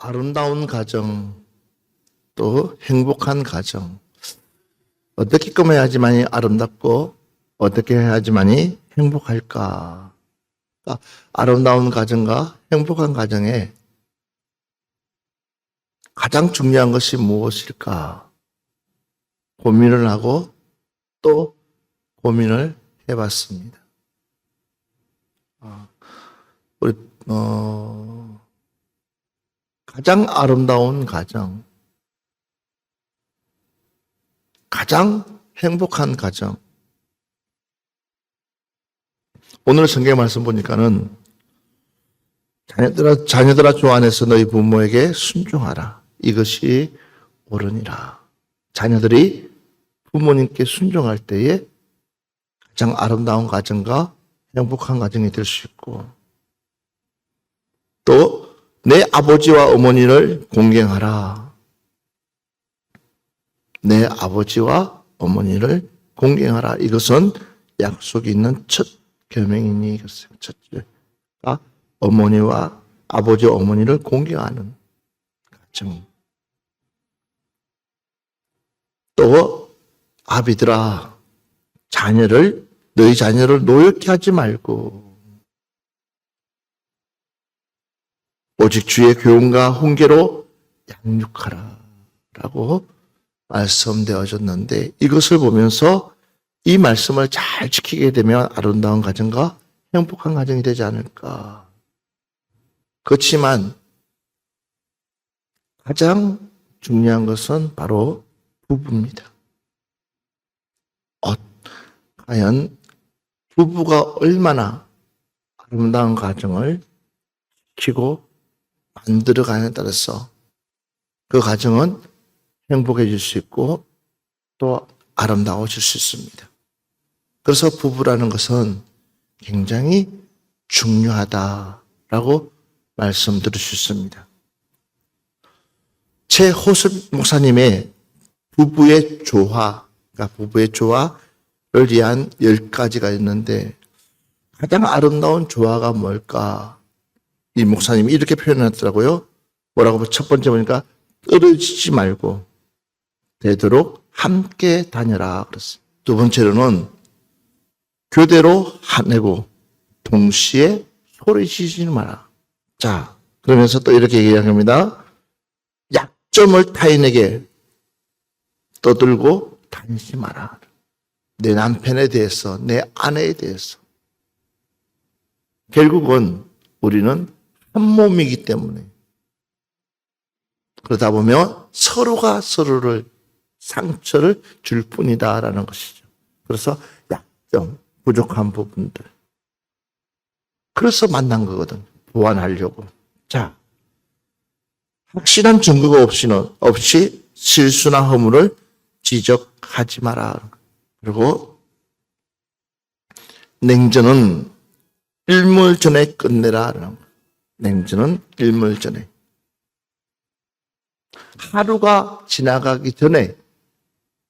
아름다운 가정, 또 행복한 가정. 어떻게 꾸며야지만이 아름답고 어떻게 해야지만이 행복할까? 그러니까 아름다운 가정과 행복한 가정에 가장 중요한 것이 무엇일까? 고민을 하고 또 고민을 해봤습니다. 우리 가장 아름다운 가정, 가장 행복한 가정. 오늘 성경 말씀 보니까는 자녀들아 주 안에서 너희 부모에게 순종하라. 이것이 옳으니라. 자녀들이 부모님께 순종할 때에 가장 아름다운 가정과 행복한 가정이 될 수 있고, 또 내 아버지와 어머니를 공경하라. 내 아버지와 어머니를 공경하라. 이것은 약속이 있는 첫 계명이니 이것은 첫째가 어머니와 아버지 어머니를 공경하는 가정. 또 아비들아, 너희 자녀를 노엽게 하지 말고 오직 주의 교훈과 훈계로 양육하라 라고 말씀되어졌는데, 이것을 보면서 이 말씀을 잘 지키게 되면 아름다운 가정과 행복한 가정이 되지 않을까. 그렇지만 가장 중요한 것은 바로 부부입니다. 과연 부부가 얼마나 아름다운 가정을 지키고 만들어가느냐에 따라서 그 가정은 행복해질 수 있고 또 아름다워질 수 있습니다. 그래서 부부라는 것은 굉장히 중요하다라고 말씀드릴 수 있습니다. 최호섭 목사님의 부부의 조화, 그러니까 부부의 조화를 위한 10가지가 있는데, 가장 아름다운 조화가 뭘까? 이 목사님이 이렇게 표현했더라고요. 뭐라고? 첫 번째 보니까 떨어지지 말고 되도록 함께 다녀라 그랬어요. 두 번째로는 교대로 화내고 동시에 소리 지르지 마라. 자, 그러면서 또 이렇게 얘기합니다. 약점을 타인에게 떠들고 다니지 마라. 내 남편에 대해서, 내 아내에 대해서. 결국은 우리는 한 몸이기 때문에 그러다 보면 서로가 서로를 상처를 줄 뿐이다라는 것이죠. 그래서 약점, 부족한 부분들. 그래서 만난 거거든. 보완하려고. 자, 확실한 증거가 없이 실수나 허물을 지적하지 마라. 그리고 냉전은 일몰 전에 끝내라. 냉전은 일몰 전에. 하루가 지나가기 전에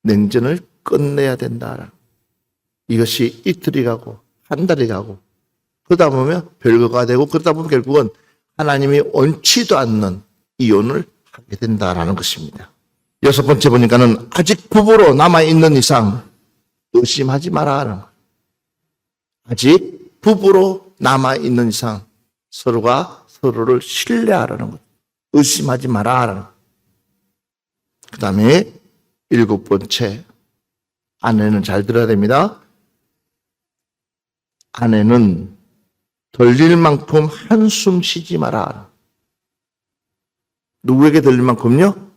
냉전을 끝내야 된다. 이것이 이틀이 가고 한 달이 가고 그러다 보면 별거가 되고, 그러다 보면 결국은 하나님이 원치도 않는 이혼을 하게 된다라는 것입니다. 6번째 보니까는 아직 부부로 남아있는 이상 의심하지 마라. 아직 부부로 남아있는 이상 서로가 서로를 신뢰하라는 것. 의심하지 마라. 그 다음에 7번째, 아내는 잘 들어야 됩니다. 아내는 들릴 만큼 한숨 쉬지 마라. 누구에게 들릴 만큼요?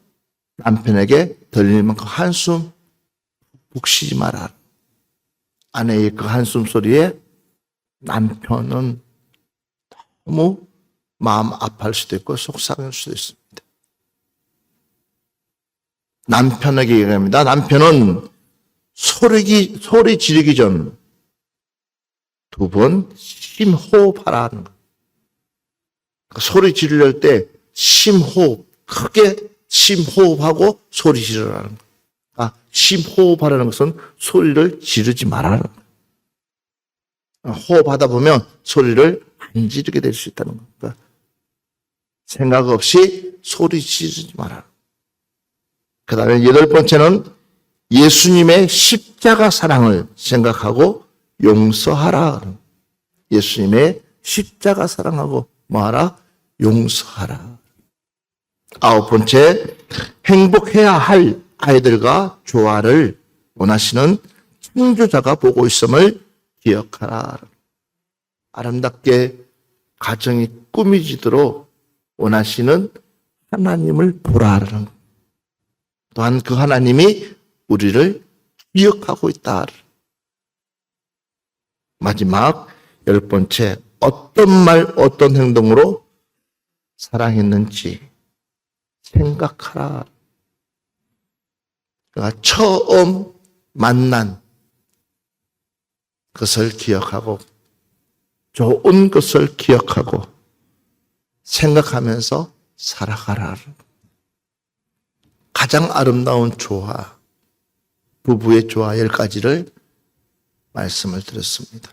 남편에게 들릴 만큼 한숨 푹 쉬지 마라. 아내의 그 한숨 소리에 남편은 너무 마음 아파할 수도 있고 속상할 수도 있습니다. 남편에게 얘기합니다. 남편은 소리 지르기 전 2번 심호흡하라는 거. 소리 지르려할 때 심호흡, 크게 심호흡하고 소리 지르라는 거. 심호흡하라는 것은 소리를 지르지 말라는 거. 호흡하다 보면 소리를 안 지르게 될 수 있다는 거. 생각 없이 소리 지르지 마라. 그 다음에 8번째는 예수님의 십자가 사랑을 생각하고 용서하라. 예수님의 십자가 사랑하고 뭐하라? 용서하라. 9번째, 행복해야 할 아이들과 조화를 원하시는 창조자가 보고 있음을 기억하라. 아름답게 가정이 꾸미지도록 원하시는 하나님을 보라는, 또한 그 하나님이 우리를 기억하고 있다. 마지막 10번째, 어떤 말 어떤 행동으로 사랑했는지 생각하라. 그러니까 처음 만난 것을 기억하고 좋은 것을 기억하고 생각하면서 살아가라. 가장 아름다운 조화, 부부의 조화 10가지를 말씀을 드렸습니다.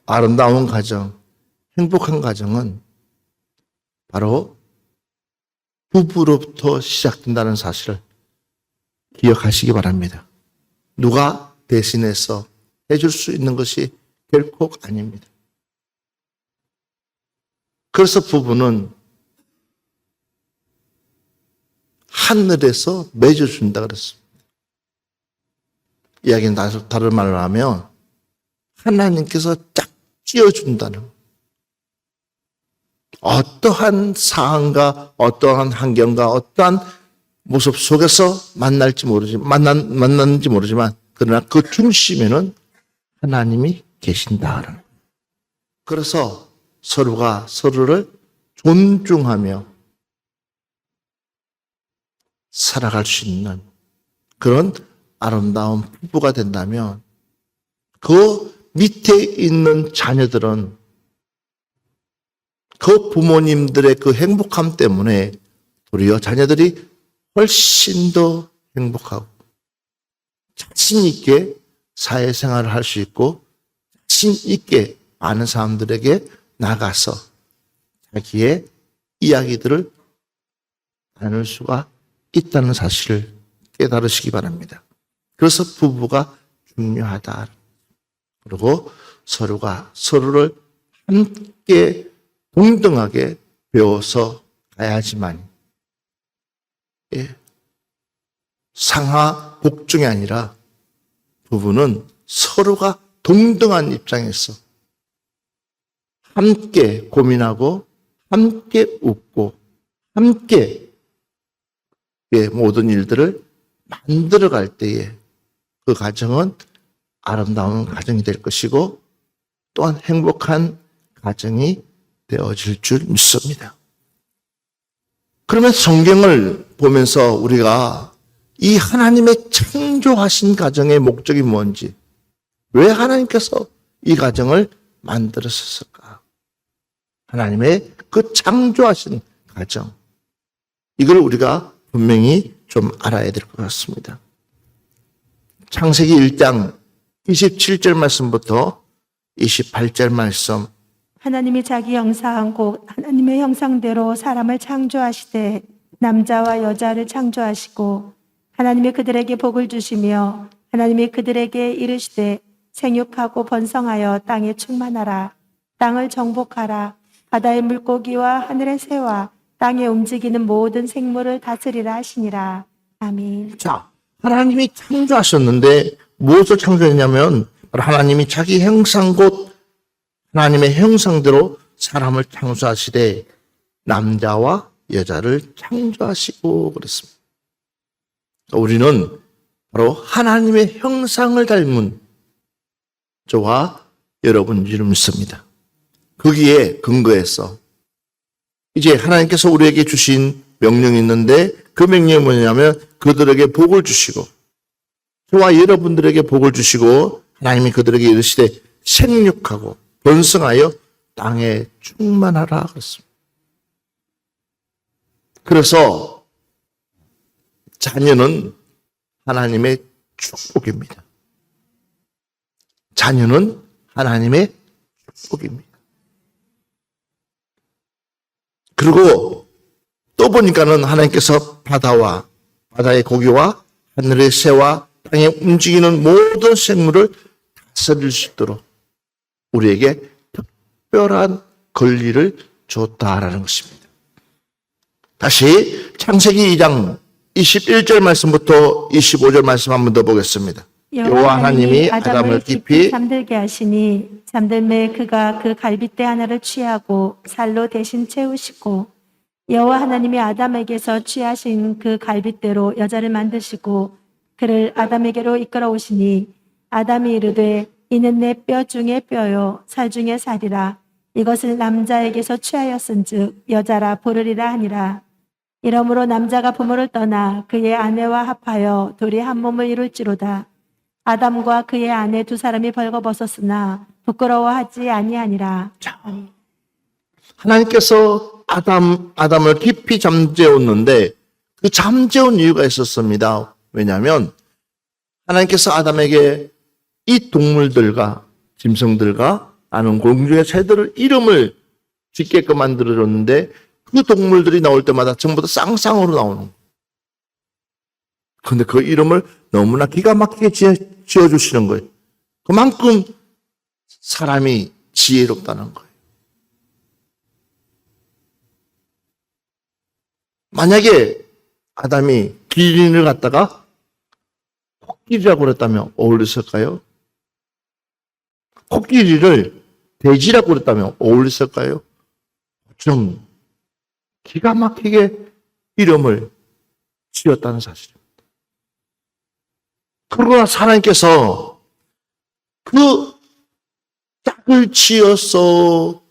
아름다운 가정, 행복한 가정은 바로 부부로부터 시작된다는 사실을 기억하시기 바랍니다. 누가 대신해서 해줄 수 있는 것이 결코 아닙니다. 그래서 부부는 하늘에서 맺어준다 그랬습니다. 이야기는 다른 말로 하면 하나님께서 짝 쥐어준다는, 어떠한 상황과 어떠한 환경과 어떠한 모습 속에서 만났는지 모르지만 그러나 그 중심에는 하나님이 계신다. 그래서 서로가 서로를 존중하며 살아갈 수 있는 그런 아름다운 부부가 된다면 그 밑에 있는 자녀들은 그 부모님들의 그 행복함 때문에 도리어 자녀들이 훨씬 더 행복하고 자신 있게 사회생활을 할 수 있고 자신 있게 많은 사람들에게 나가서 자기의 이야기들을 나눌 수가 있다는 사실을 깨달으시기 바랍니다. 그래서 부부가 중요하다. 그리고 서로가 서로를 함께 동등하게 배워서 가야지만 상하 복종이 아니라 부부는 서로가 동등한 입장에서 함께 고민하고 함께 웃고 함께 모든 일들을 만들어갈 때에 그 가정은 아름다운 가정이 될 것이고 또한 행복한 가정이 되어질 줄 믿습니다. 그러면 성경을 보면서 우리가 이 하나님의 창조하신 가정의 목적이 뭔지, 왜 하나님께서 이 가정을 만들었을까? 하나님의 그 창조하신 가정, 이걸 우리가 분명히 좀 알아야 될 것 같습니다. 창세기 1장 27절 말씀부터 28절 말씀. 하나님이 자기 형상 곧 하나님의 형상대로 사람을 창조하시되 남자와 여자를 창조하시고 하나님이 그들에게 복을 주시며 하나님이 그들에게 이르시되 생육하고 번성하여 땅에 충만하라. 땅을 정복하라. 바다의 물고기와 하늘의 새와 땅에 움직이는 모든 생물을 다스리라 하시니라. 아멘. 자, 하나님이 창조하셨는데 무엇을 창조했냐면 하나님이 자기 형상 곧 하나님의 형상대로 사람을 창조하시되 남자와 여자를 창조하시고 그랬습니다. 우리는 바로 하나님의 형상을 닮은 저와 여러분을 믿습니다. 거기에 근거해서 이제 하나님께서 우리에게 주신 명령이 있는데 그 명령이 뭐냐면 그들에게 복을 주시고 저와 여러분들에게 복을 주시고 하나님이 그들에게 이르시되 생육하고 번성하여 땅에 충만하라 그랬습니다. 그래서 자녀는 하나님의 축복입니다. 자녀는 하나님의 축복입니다. 그리고 또 보니까는 하나님께서 바다와 바다의 고기와 하늘의 새와 땅에 움직이는 모든 생물을 다스릴 수 있도록 우리에게 특별한 권리를 줬다라는 것입니다. 다시 창세기 2장 21절 말씀부터 25절 말씀 한 번 더 보겠습니다. 여호와 하나님이 아담을 깊이 잠들게 하시니 잠들매 그가 그 갈빗대 하나를 취하고 살로 대신 채우시고 여호와 하나님이 아담에게서 취하신 그 갈빗대로 여자를 만드시고 그를 아담에게로 이끌어 오시니 아담이 이르되 이는 내 뼈 중에 뼈요 살 중에 살이라 이것을 남자에게서 취하였은즉 여자라 부르리라 하니라. 이러므로 남자가 부모를 떠나 그의 아내와 합하여 둘이 한 몸을 이룰지로다. 아담과 그의 아내 두 사람이 벌거벗었으나 부끄러워하지 아니하니라. 하나님께서 아담을 깊이 잠재웠는데 그 잠재운 이유가 있었습니다. 왜냐하면 하나님께서 아담에게 이 동물들과 짐승들과 나는 공중의 새들을 이름을 짓게끔 만들어줬는데 그 동물들이 나올 때마다 전부 다 쌍쌍으로 나오는 거예요. 그런데 그 이름을 너무나 기가 막히게 지어주시는 거예요. 그만큼 사람이 지혜롭다는 거예요. 만약에 아담이 기린을 갖다가 코끼리라고 그랬다면 어울렸을까요? 코끼리를 돼지라고 그랬다면 어울렸을까요? 좀 기가 막히게 이름을 지었다는 사실입니다. 그러나 하나님께서 그 짝을 지어서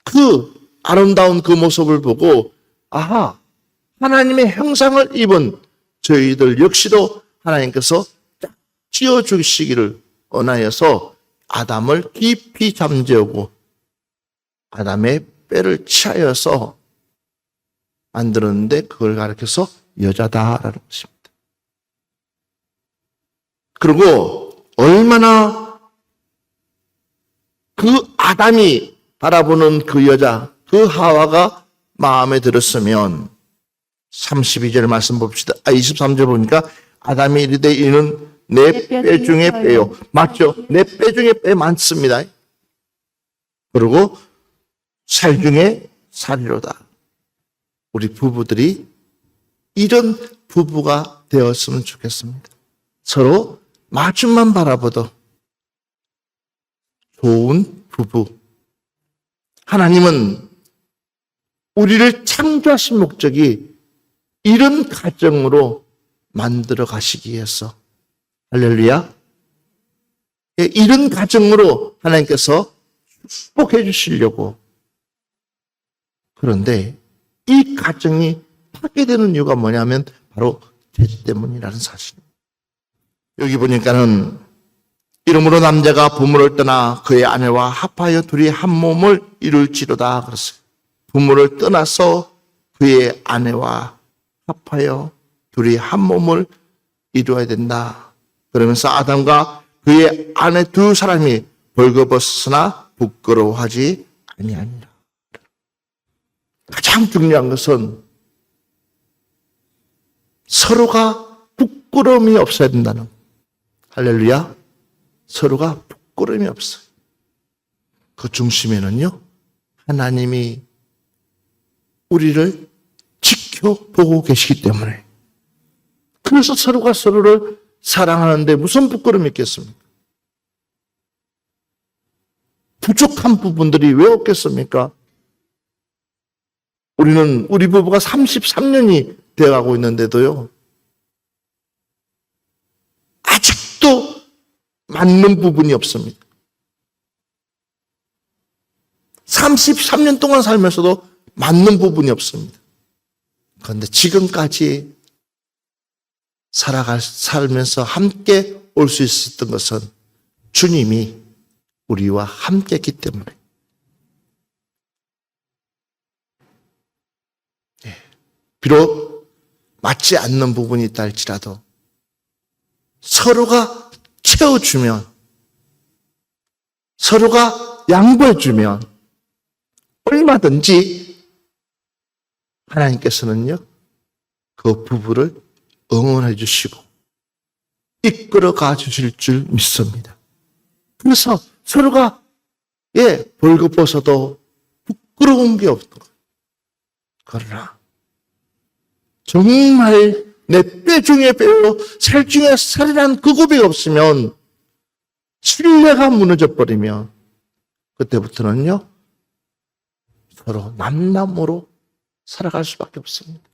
그 아름다운 그 모습을 보고 아하, 하나님의 형상을 입은 저희들 역시도 하나님께서 짝 지어주시기를 원하여서 아담을 깊이 잠재우고 아담의 뼈를 취하여서 만들었는데 그걸 가리켜서 여자다라는 것입니다. 그리고 얼마나 그 아담이 바라보는 그 여자, 그 하와가 마음에 들었으면 32절 말씀 봅시다. 23절 보니까 아담이 이르되 이는 내 뼈 중에 뼈요. 맞죠? 내 뼈 중에 뼈 많습니다. 그리고 살 중에 살이로다. 우리 부부들이 이런 부부가 되었으면 좋겠습니다. 서로 마주만 바라보도 좋은 부부. 하나님은 우리를 창조하신 목적이 이런 가정으로 만들어 가시기 위해서 할렐루야. 이런 가정으로 하나님께서 축복해 주시려고. 그런데 이 가정이 파괴되는 이유가 뭐냐면 바로 죄 때문이라는 사실입니다. 여기 보니까는 이러므로 남자가 부모를 떠나 그의 아내와 합하여 둘이 한 몸을 이룰지로다 그랬어요. 부모를 떠나서 그의 아내와 합하여 둘이 한 몸을 이루어야 된다. 그러면서 아담과 그의 아내 두 사람이 벌거벗으나 부끄러워하지 아니하니라. 가장 중요한 것은 서로가 부끄러움이 없어야 된다는 거예요. 할렐루야. 서로가 부끄러움이 없어요. 그 중심에는요, 하나님이 우리를 지켜보고 계시기 때문에. 그래서 서로가 서로를 사랑하는데 무슨 부끄러움이 있겠습니까? 부족한 부분들이 왜 없겠습니까? 우리 부부가 33년이 되어가고 있는데도요, 아직도 맞는 부분이 없습니다. 33년 동안 살면서도 맞는 부분이 없습니다. 그런데 지금까지 살면서 함께 올 수 있었던 것은 주님이 우리와 함께 했기 때문에. 비록 맞지 않는 부분이 있다 할지라도 서로가 채워주면, 서로가 양보해주면 얼마든지 하나님께서는요, 그 부부를 응원해 주시고 이끌어 가 주실 줄 믿습니다. 그래서 서로가 벌거벗어도 부끄러운 게 없는 거예요. 그러나 정말 내 뼈 중에 뼈요 살 중에 살이란 그 고백이 없으면, 신뢰가 무너져 버리면 그때부터는요 서로 남남으로 살아갈 수밖에 없습니다.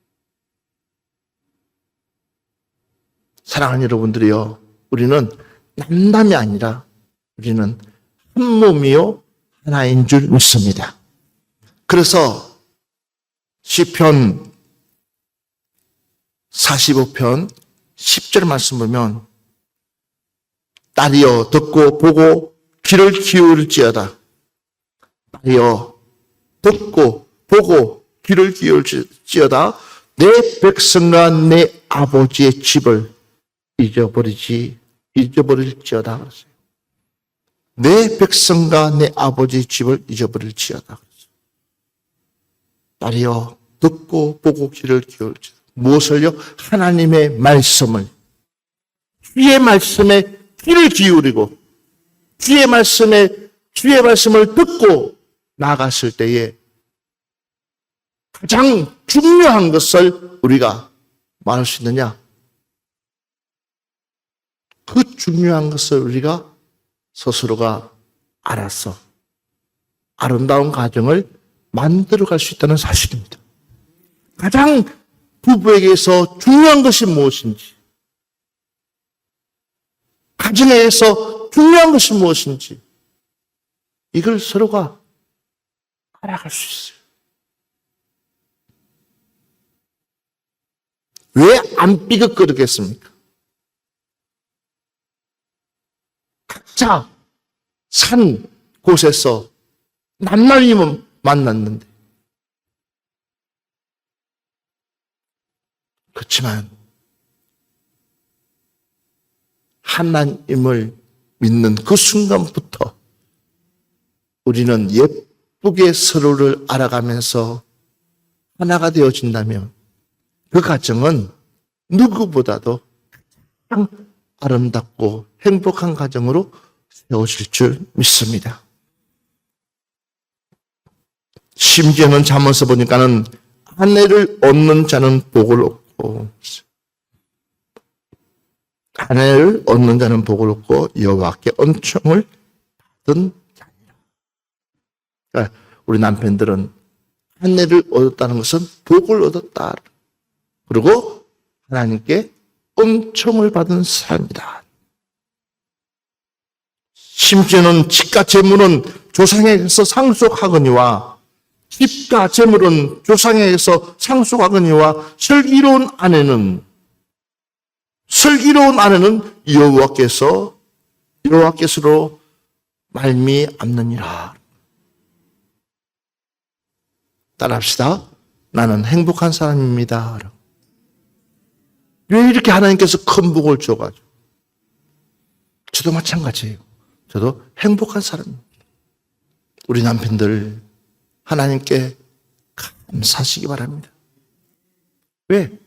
사랑하는 여러분들이요, 우리는 남남이 아니라 우리는 한 몸이요 하나인 줄 믿습니다. 그래서 시편 45편 10절 말씀 보면, 딸이여 듣고 보고 귀를 기울지어다. 딸이여 듣고 보고 귀를 기울지어다. 내 백성과 내 아버지의 집을 잊어버릴지어다. 그랬어요. 내 백성과 내 아버지의 집을 잊어버릴지어다. 그랬어요. 딸이여 듣고 보고 귀를 기울지어다. 무엇을요? 하나님의 말씀을, 주의 말씀에 귀를 기울이고 주의 말씀을 듣고 나갔을 때에 가장 중요한 것을 우리가 말할 수 있느냐? 그 중요한 것을 우리가 스스로가 알아서 아름다운 가정을 만들어갈 수 있다는 사실입니다. 가장 부부에게서 중요한 것이 무엇인지, 가정에서 중요한 것이 무엇인지, 이걸 서로가 알아갈 수 있어요. 왜 안 삐걱거리겠습니까? 각자 산 곳에서 남남이 만났는데, 그렇지만 하나님을 믿는 그 순간부터 우리는 예쁘게 서로를 알아가면서 하나가 되어진다면 그 가정은 누구보다도 가장 아름답고 행복한 가정으로 세워질 줄 믿습니다. 심지어는 잠언서 보니까는 아내를 얻는 자는 복을 얻고, 아내를 얻는 자는 복을 얻고 여호와께 은총을 받은 자니라. 그러니까 우리 남편들은 아내를 얻었다는 것은 복을 얻었다. 그리고 하나님께 은총을 받은 사람이다. 심지어는 집과 재물은 조상에게서 상속하거니와, 집과 재물은 조상에게서 상속하거니와, 슬기로운 아내는 여호와께서로 말미암느니라. 따라합시다. 나는 행복한 사람입니다. 왜 이렇게 하나님께서 큰 복을 줘가지고? 저도 마찬가지예요. 저도 행복한 사람입니다. 우리 남편들 하나님께 감사하시기 바랍니다. 왜?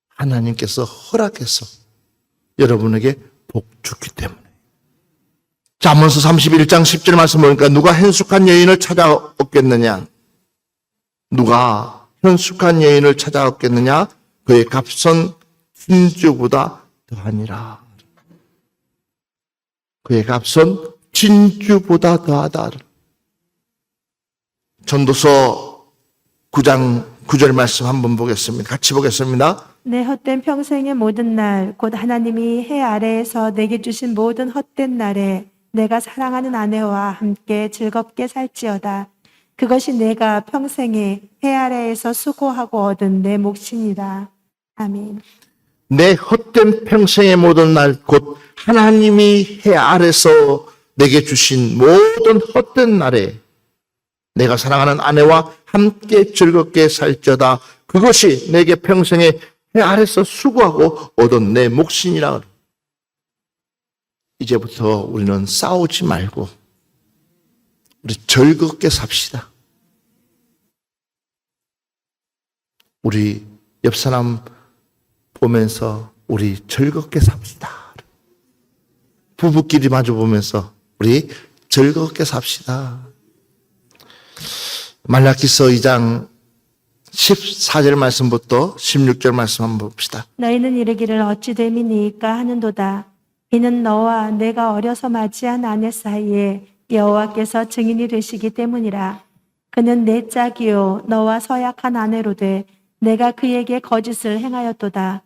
하나님께서 허락해서 여러분에게 복 주기 때문에. 잠언서 31장 10절 말씀 보니까, 누가 현숙한 여인을 찾아 얻겠느냐? 누가 현숙한 여인을 찾아 얻겠느냐? 그의 값은 진주보다 더하니라. 그의 값은 진주보다 더하다. 전도서 9장 9절 말씀 한번 보겠습니다. 같이 보겠습니다. 내 헛된 평생의 모든 날, 곧 하나님이 해 아래에서 내게 주신 모든 헛된 날에 내가 사랑하는 아내와 함께 즐겁게 살지어다. 그것이 내가 평생에 해 아래에서 수고하고 얻은 내 몫이니라. 아멘. 내 헛된 평생의 모든 날, 곧 하나님이 해 아래서 내게 주신 모든 헛된 날에 내가 사랑하는 아내와 함께 즐겁게 살지어다. 그것이 내게 평생에 해 아래서 수고하고 얻은 내 몫이니라. 이제부터 우리는 싸우지 말고 우리 즐겁게 삽시다. 우리 옆 사람 보면서 우리 즐겁게 삽시다. 부부끼리 마주 보면서 우리 즐겁게 삽시다. 말라기서 2장 14절 말씀부터 16절 말씀 한번 봅시다. 너희는 이르기를 어찌 됨이니까 하는도다. 이는 너와 내가 어려서 맞이한 아내 사이에 여호와께서 증인이 되시기 때문이라. 그는 내 짝이요 너와 서약한 아내로 돼 내가 그에게 거짓을 행하였도다.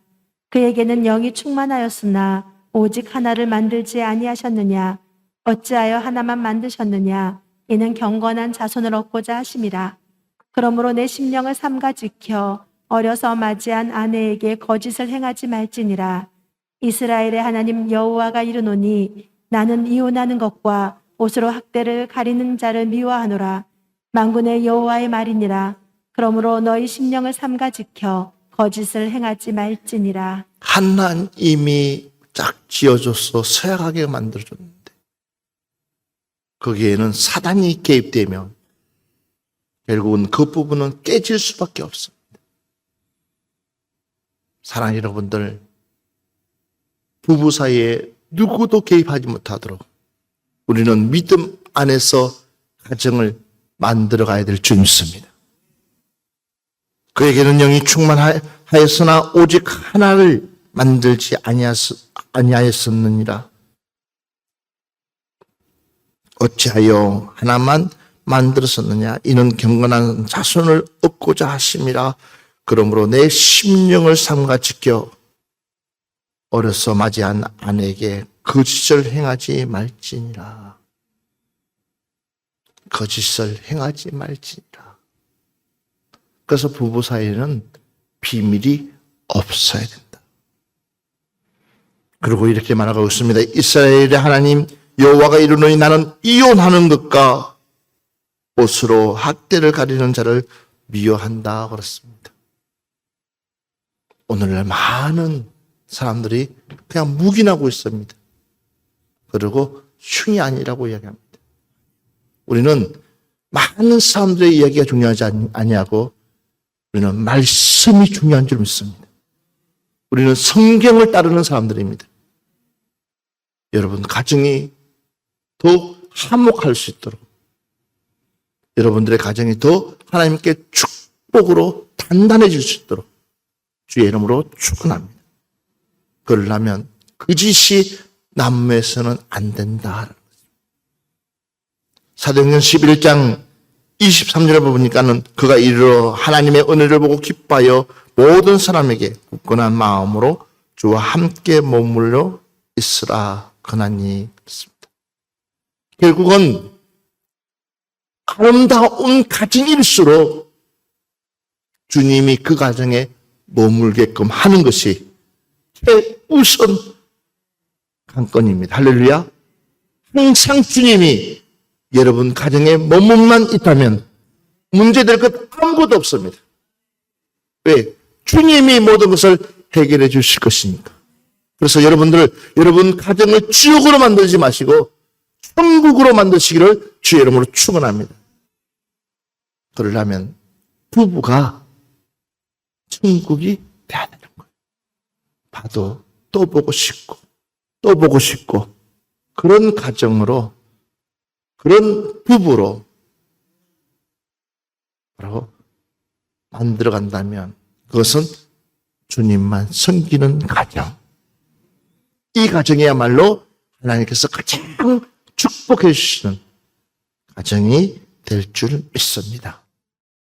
그에게는 영이 충만하였으나 오직 하나를 만들지 아니하셨느냐. 어찌하여 하나만 만드셨느냐. 이는 경건한 자손을 얻고자 하심이라. 그러므로 내 심령을 삼가 지켜 어려서 맞이한 아내에게 거짓을 행하지 말지니라. 이스라엘의 하나님 여호와가 이르노니 나는 이혼하는 것과 옷으로 학대를 가리는 자를 미워하노라. 만군의 여호와의 말이니라. 그러므로 너희 심령을 삼가 지켜 거짓을 행하지 말지니라. 하나님이 짝 지어줘서 서약하게 만들어줬는데 거기에는 사단이 개입되면 결국은 그 부분은 깨질 수밖에 없습니다. 사랑하는 여러분들, 부부 사이에 누구도 개입하지 못하도록 우리는 믿음 안에서 가정을 만들어 가야 될 줄 믿습니다. 그에게는 영이 충만하였으나 오직 하나를 만들지 아니하였었느니라. 어찌하여 하나만 만들었었느냐. 이는 경건한 자손을 얻고자 하심이라. 그러므로 내 심령을 삼가 지켜 어려서 맞이한 아내에게 거짓을 행하지 말지니라. 거짓을 행하지 말지니라. 그래서 부부 사이에는 비밀이 없어야 된다. 그리고 이렇게 말하고 있습니다. 이스라엘의 하나님 여호와가 이르노니 나는 이혼하는 것과 옷으로 학대를 가리는 자를 미워한다 그랬습니다. 오늘날 많은 사람들이 그냥 묵인하고 있습니다. 그리고 흉이 아니라고 이야기합니다. 우리는 많은 사람들의 이야기가 중요하지 아니하고 우리는 말씀이 중요한 줄 믿습니다. 우리는 성경을 따르는 사람들입니다. 여러분 가정이 더욱 화목할 수 있도록 여러분들의 가정이 더 하나님께 축복으로 단단해질 수 있도록 주의 이름으로 축원합니다. 그러려면 그 짓이 남매에서는 안 된다. 사도행전 11장 23절에 보니까는 그가 이르러 하나님의 은혜를 보고 기뻐하여 모든 사람에게 굳건한 마음으로 주와 함께 머물러 있으라 그나니 그렇습니다. 결국은 아름다운 가정일수록 주님이 그 가정에 머물게끔 하는 것이 최우선 관건입니다. 할렐루야. 항상 주님이 여러분 가정에 머물만 있다면 문제될 것 아무것도 없습니다. 왜? 주님이 모든 것을 해결해 주실 것이니까. 그래서 여러분 가정을 지옥으로 만들지 마시고 천국으로 만드시기를 주의 이름으로 축원합니다. 그러려면 부부가 천국이 돼야 되는 거예요. 봐도 또 보고 싶고 또 보고 싶고 그런 가정으로 그런 부부로 만들어 간다면 그것은 주님만 섬기는 가정. 이 가정이야말로 하나님께서 가장 축복해 주시는 가정이 될 줄 믿습니다.